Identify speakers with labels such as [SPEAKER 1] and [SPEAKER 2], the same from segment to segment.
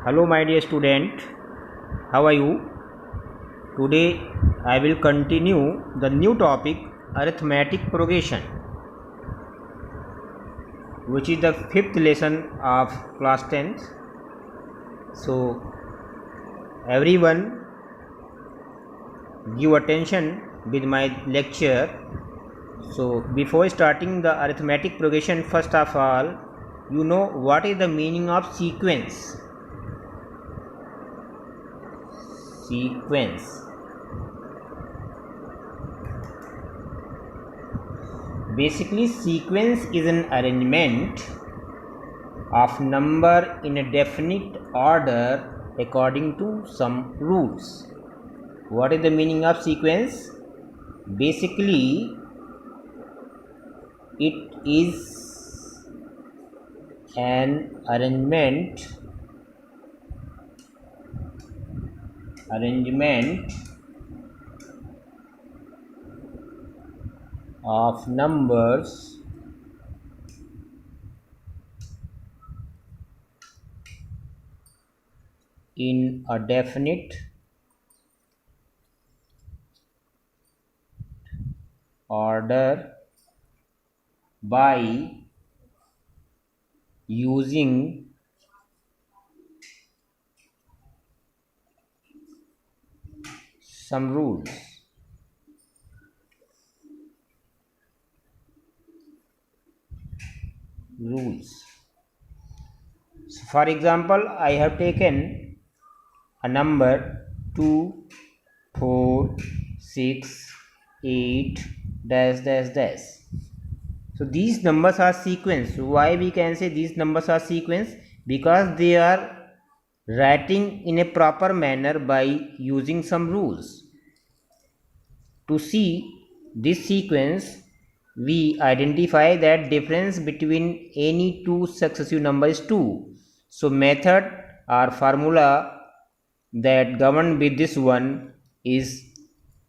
[SPEAKER 1] Hello my dear student, how are you? Today I will continue the new topic arithmetic progression, which is the fifth lesson of class 10th. So everyone give attention with my lecture. So before starting the arithmetic progression, first of all, you know what is the meaning of sequence. Basically, sequence is an arrangement of number in a definite order according to some rules. What is the meaning of sequence? Basically, it is an arrangement of numbers in a definite order by using some rules. So for example, I have taken a number 2, 4, 6, 8, dash dash dash. So these numbers are sequence. Why we can say these numbers are sequence? Because they are writing in a proper manner by using some rules. To see this sequence, we identify that difference between any two successive numbers is 2. So method or formula that govern with this one is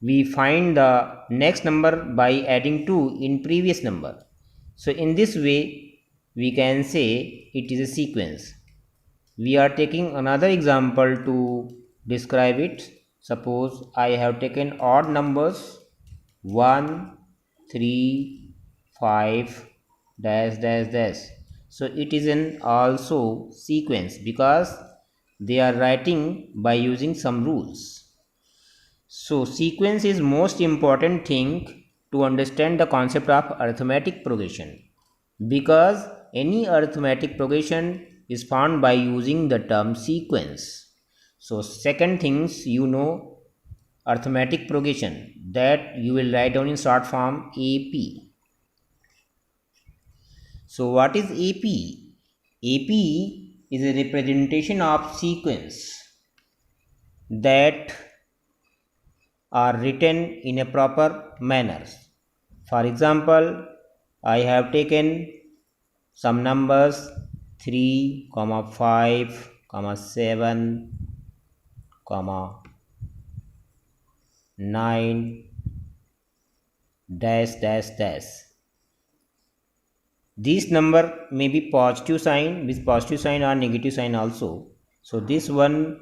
[SPEAKER 1] we find the next number by adding 2 in previous number. So in this way we can say it is a sequence. We are taking another example to describe it. Suppose I have taken odd numbers 1, 3, 5, dash dash dash. So it is an also sequence because they are writing by using some rules. So sequence is most important thing to understand the concept of arithmetic progression, because any arithmetic progression is found by using the term sequence. So second things, you know arithmetic progression, that you will write down in short form AP. So what is AP? AP is a representation of sequence that are written in a proper manner. For example, I have taken some numbers 3, 5, 7, 9, dash dash dash. This number may be positive sign, with positive sign or negative sign also. So this one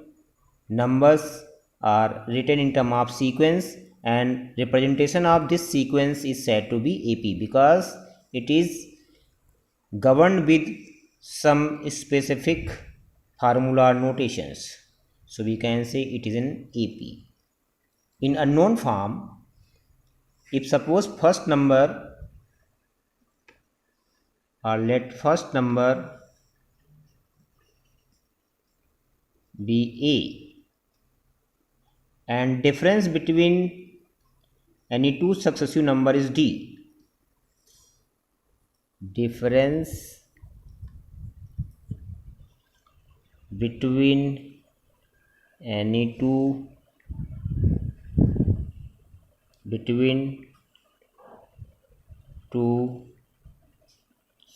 [SPEAKER 1] numbers are written in term of sequence, and representation of this sequence is said to be AP because it is governed with some specific formula or notations. So we can say it is an AP. In unknown form, if suppose first number, or let first number be A and difference between any two successive number is D. Difference between any two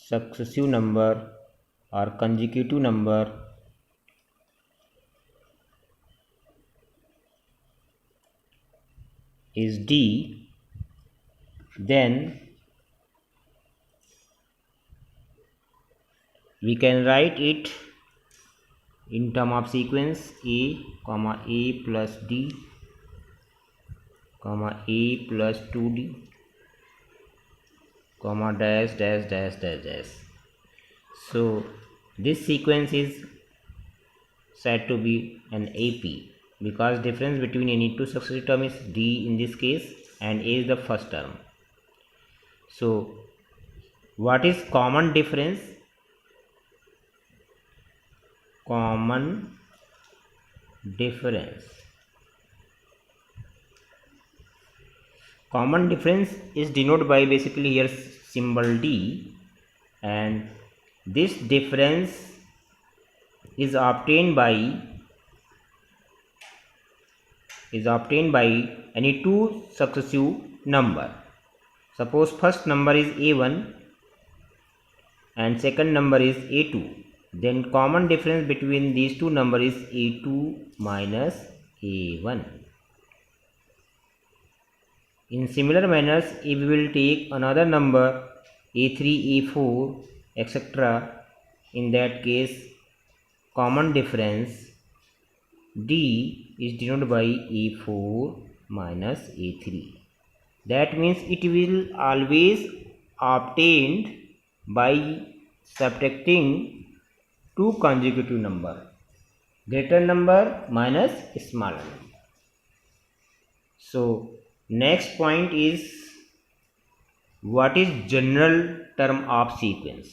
[SPEAKER 1] successive number or consecutive number is D, then we can write it in term of sequence a comma a plus d comma a plus 2d comma dash dash dash dash dash. So this sequence is said to be an AP because difference between any two successive term is d in this case and a is the first term. So what is common difference? Common difference. Common difference is denoted by basically here symbol d, and this difference is obtained by any two successive number. Suppose first number is a1 and second number is a2, then common difference between these two numbers is a2 minus a1. In similar manners, if we will take another number a3, a4, etc., in that case common difference d is denoted by a4 minus a3. That means it will always obtained by subtracting two consecutive number, greater number minus smaller number. So next point is, what is general term of sequence?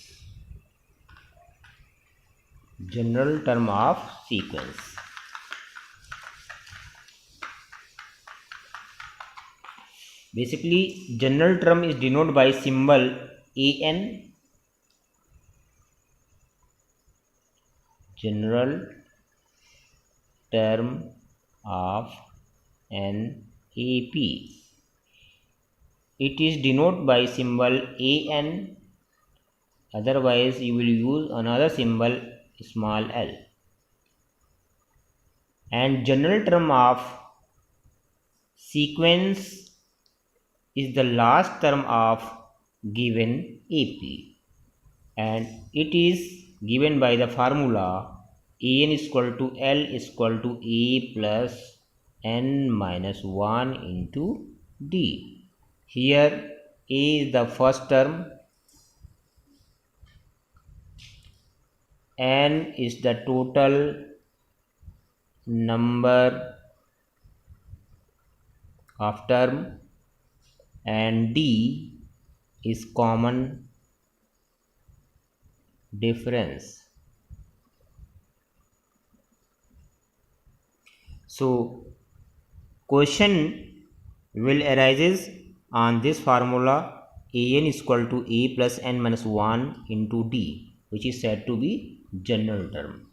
[SPEAKER 1] General term of sequence. Basically general term is denoted by symbol an. General term of an AP. It is denoted by symbol an, otherwise you will use another symbol small l. And general term of sequence is the last term of given AP, and it is given by the formula an is equal to l is equal to a plus n minus 1 into d. Here a is the first term, n is the total number of term, and d is common difference. So question will arises on this formula an is equal to a plus n minus 1 into d, which is said to be general term.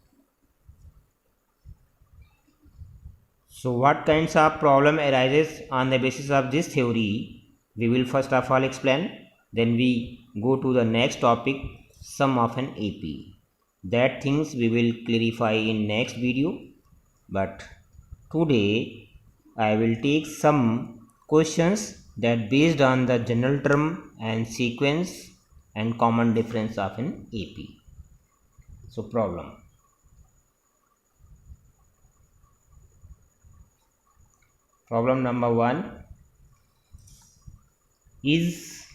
[SPEAKER 1] So what kinds of problem arises on the basis of this theory, we will first of all explain, then we go to the next topic, sum of an AP. That things we will clarify in next video, but today I will take some questions that based on the general term and sequence and common difference of an AP. So problem. Problem number 1 is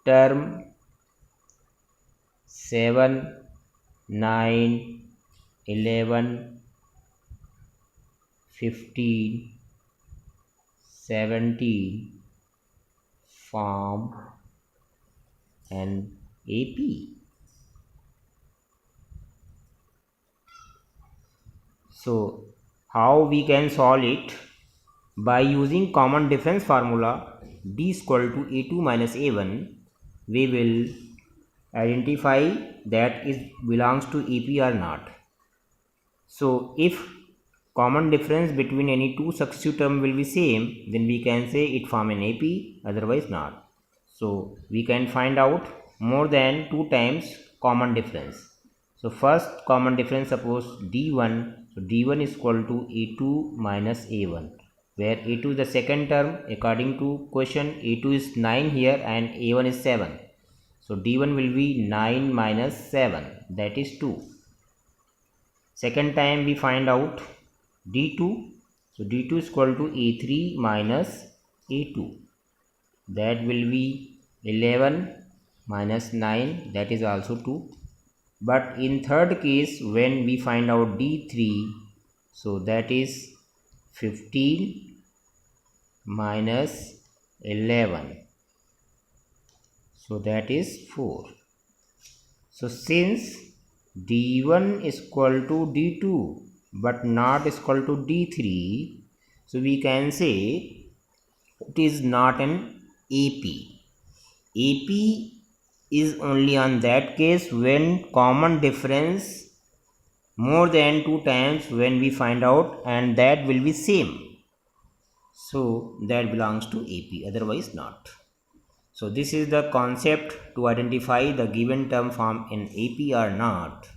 [SPEAKER 1] term 7, 9, 11, 15, 17 form an AP. So how we can solve it? By using common difference formula d is equal to a2 minus a1, we will identify that it belongs to AP or not. So if common difference between any two successive term will be same, then we can say it form an AP, otherwise not. So we can find out more than 2 times common difference. So first common difference, suppose d1, so d1 is equal to a2 minus a1, where A2 is the second term. According to question, A2 is 9 here and A1 is 7. So D1 will be 9 minus 7, that is 2. Second time we find out D2. So D2 is equal to A3 minus A2. That will be 11 minus 9, that is also 2. But in third case, when we find out D3, so that is 15 minus 11, so that is 4. So since D1 is equal to D2 but not is equal to D3, so we can say it is not an AP. AP is only on that case when common difference more than 2 times when we find out, and that will be same. So that belongs to AP, otherwise not. So this is the concept to identify the given term form in AP or not.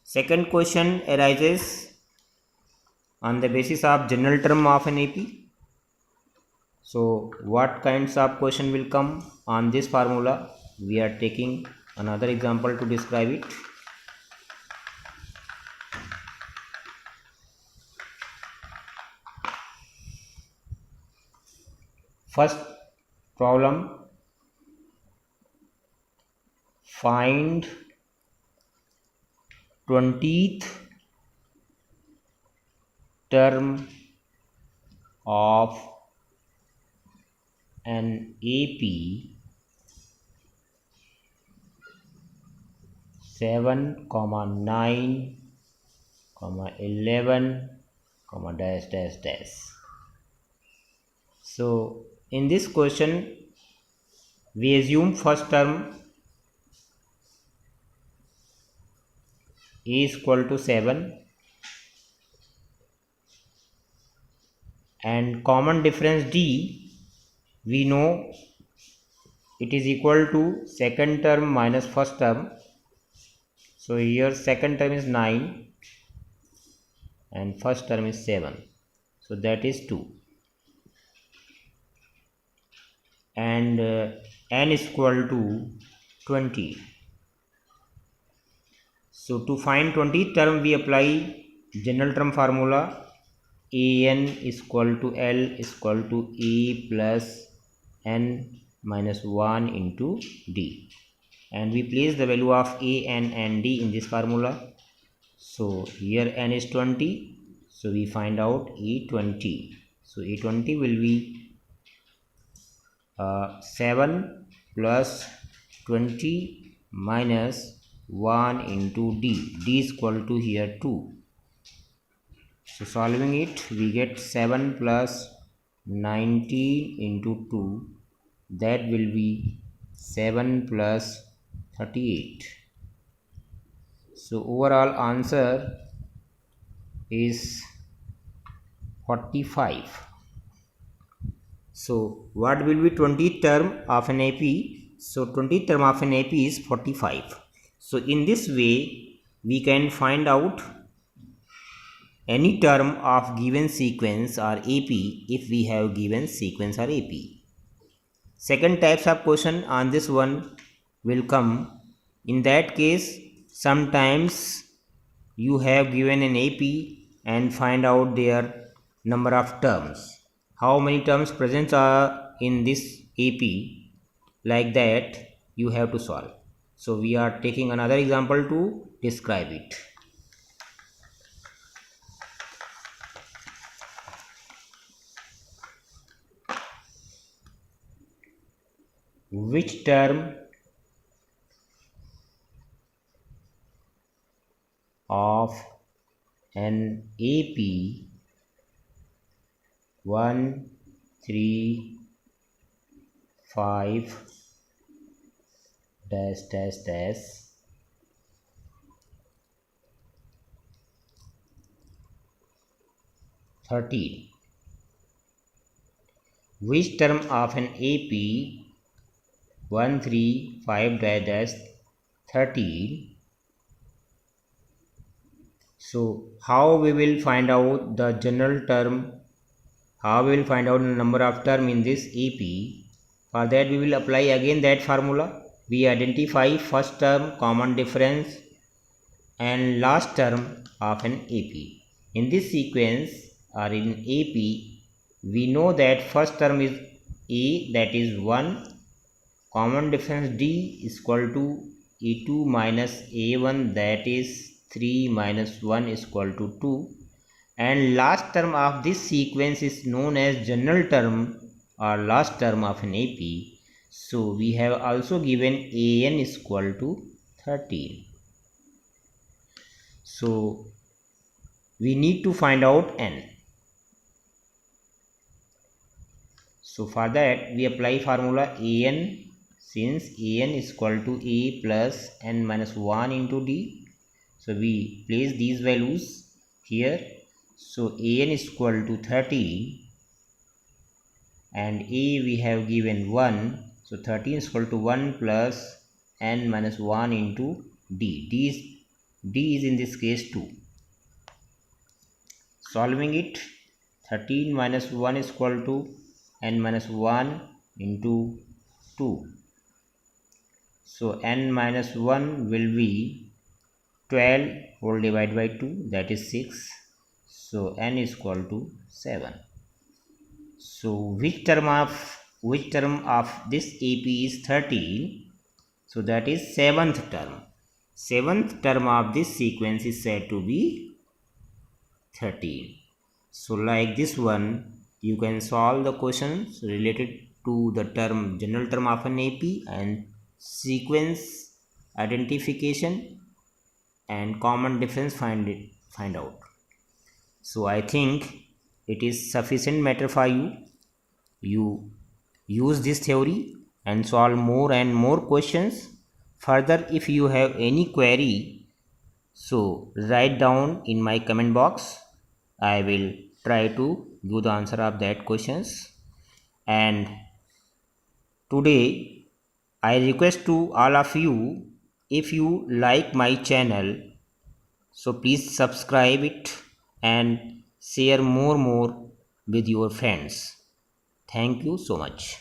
[SPEAKER 1] Second question arises on the basis of general term of an AP. So what kinds of question will come on this formula? We are taking another example to describe it. First problem, find 20th term of an AP 7, 9, 11, dash dash dash. So in this question we assume first term A is equal to 7 and common difference D, we know it is equal to second term minus first term. So here second term is 9 and first term is 7, so that is 2. And n is equal to 20. So to find 20th term we apply general term formula. An is equal to L is equal to A plus n minus 1 into D, and we place the value of A, N and D in this formula. So here n is 20, so we find out A20. So A20 will be 7 plus 20 minus 1 into D. D is equal to here 2. So solving it, we get 7 plus 19 into 2, that will be 7 plus 38. So overall answer is 45. So what will be 20th term of an AP? So 20th term of an AP is 45. So in this way we can find out any term of given sequence or AP if we have given sequence or AP. Second types of question on this one will come. In that case, sometimes you have given an AP and find out their number of terms. How many terms present are in this AP, like that you have to solve. So we are taking another example to describe it. Which term of an AP 1, 3, 5 dash dash dash 13. Which term of an AP 1, 3, 5 dash 13. So how we will find out the general term How we will find out the number of term in this AP? For that we will apply again that formula. We identify first term, common difference and last term of an AP. In this sequence or in AP, we know that first term is A, that is 1. Common difference D is equal to A2 minus A1, that is 3 minus 1 is equal to 2. And last term of this sequence is known as general term or last term of an AP. So we have also given AN is equal to 13. So we need to find out N. So for that we apply formula AN, since AN is equal to A plus N minus 1 into D. So we place these values here. So AN is equal to 13 and A we have given 1. So 13 is equal to 1 plus N minus 1 into D. D is in this case 2. Solving it, 13 minus 1 is equal to N minus 1 into 2. So N minus 1 will be 12 whole divided by 2, that is 6. So N is equal to 7. So which term of this AP is 13? So that is 7th term. 7th term of this sequence is said to be 13. So like this one, you can solve the questions related to the term, general term of an AP and sequence identification and common difference find out. So I think it is sufficient matter for you. You use this theory and solve more and more questions. Further, if you have any query, so write down in my comment box. I will try to give the answer of that questions. And today I request to all of you, if you like my channel, so please subscribe it and share more with your friends. Thank you so much.